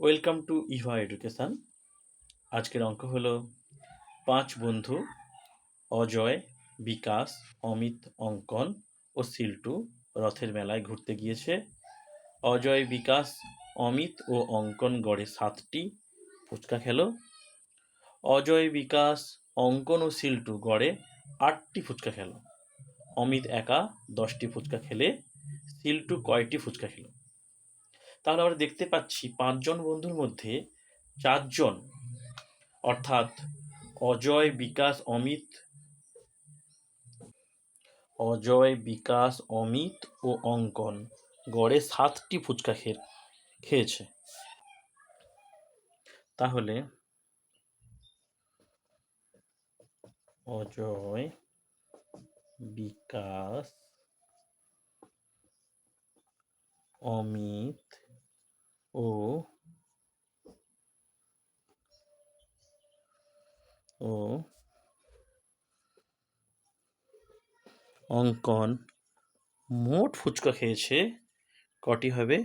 Welcome to Eva education. আজকের অঙ্ক হলো 5 বন্ধু অজয়, বিকাশ, অমিত, অঙ্কন ও সিল্টু রথের মেলায় ঘুরতে গিয়েছে। অজয়, বিকাশ, অমিত ও অঙ্কন গড়ে 7টি ফুচকা খেলো। অজয়, বিকাশ, অঙ্কন ও সিল্টু গড়ে 8টি ফুচকা খেলো। অমিত একা 10টি ফুচকা খেলে সিল্টু কয়টি ফুচকা খেলো? তাহলে আমরা দেখতে পাচ্ছি 5 জন বন্ধুর মধ্যে 4 জন অর্থাৎ অজয়, বিকাশ, অমিত ও অঙ্কন গড়ে 7টি ফুচকা খেয়েছে। তাহলে অজয়, বিকাশ, অমিত ও অঙ্কন মোট ফুচকা খেয়েছে কটি হবে?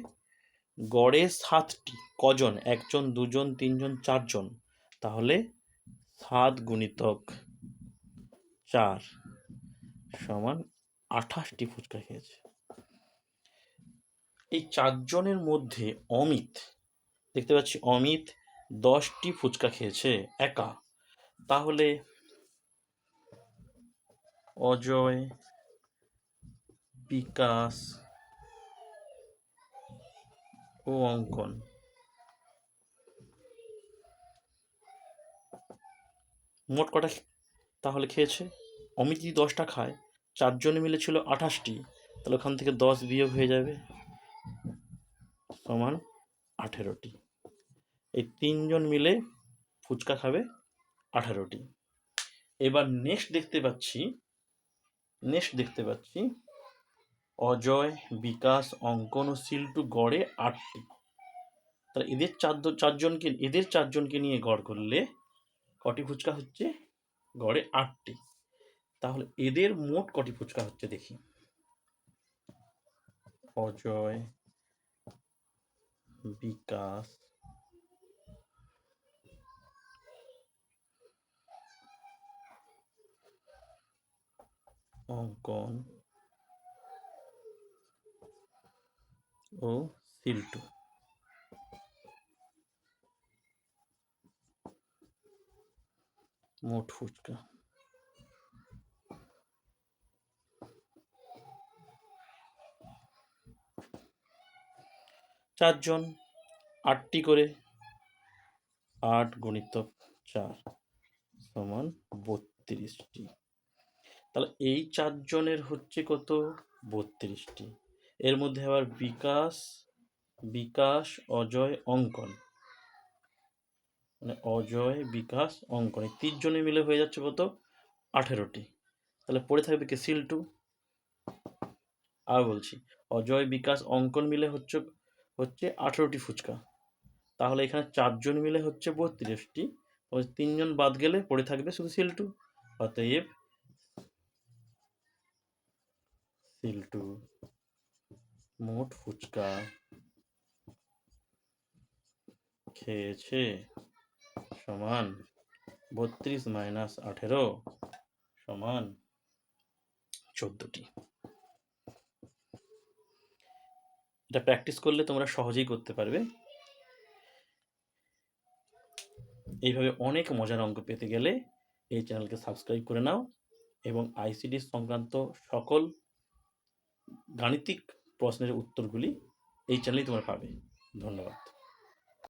গড়ে 7টি। কজন? 1 জন, 2 জন, 3 জন, 4 জন। তাহলে 7 গুণিতক 4 সমান 28টি ফুচকা খেয়েছে। এই 4 জনের মধ্যে অমিত, দেখতে পাচ্ছি অমিত 10টি ফুচকা খেয়েছে একা। তাহলে অজয়, বিকাশ ও অঙ্কন মোট কটা তাহলে খেয়েছে? অমিত যদি 10টা খায়, 4 জনে মিলে ছিল 28টি, তাহলে ওখান থেকে 10 বিয়োগ হয়ে যাবে সমান 18টি। এই 3 জন মিলে ফুচকা খাবে 18টি। এবার নেক্সট দেখতে পাচ্ছি অজয়, বিকাশ, অঙ্কন ও সিল্টু গড়ে 8টি। তাহলে এদের 4 জনকে নিয়ে গড় করলে কটি ফুচকা হচ্ছে? গড়ে 8টি। তাহলে এদের মোট কটি ফুচকা হচ্ছে দেখি। অজয়, বিকাশ, অঙ্কন ও সিল্টু মোট ফুচকা 4 জন 8টি করে, 8 গুণিতক 4 সমান 32টি। তাহলে এই 4 জনের হচ্ছে কত? 32টি। এর মধ্যে আবার বিকাশ, অজয়, অঙ্কন, মানে অজয়, বিকাশ, অঙ্কন এই 3 জনে মিলে হয়ে যাচ্ছে কত? 18টি। তাহলে পড়ে থাকবে কি? সিল্টু। আর বলছি, অজয়, বিকাশ, অঙ্কন মিলে হচ্ছে 18টি ফুচকা। তাহলে এখানে 4 জন মিলে হচ্ছে 32টি। ওই 3 জন বাদ গেলে পড়ে থাকবে শুধু সিল্টু। অতএব সিল্টু মোট ফুচকা খেয়েছে সমান 32 মাইনাস 18 সমান 14টি। এটা প্র্যাকটিস করলে তোমরা সহজেই করতে পারবে। এইভাবে অনেক মজার অঙ্ক পেতে গেলে এই চ্যানেলকে সাবস্ক্রাইব করে নাও এবং আইসিডি সংক্রান্ত সকল গাণিতিক প্রশ্নের উত্তরগুলি এই চ্যানেলেই তোমরা পাবে। ধন্যবাদ।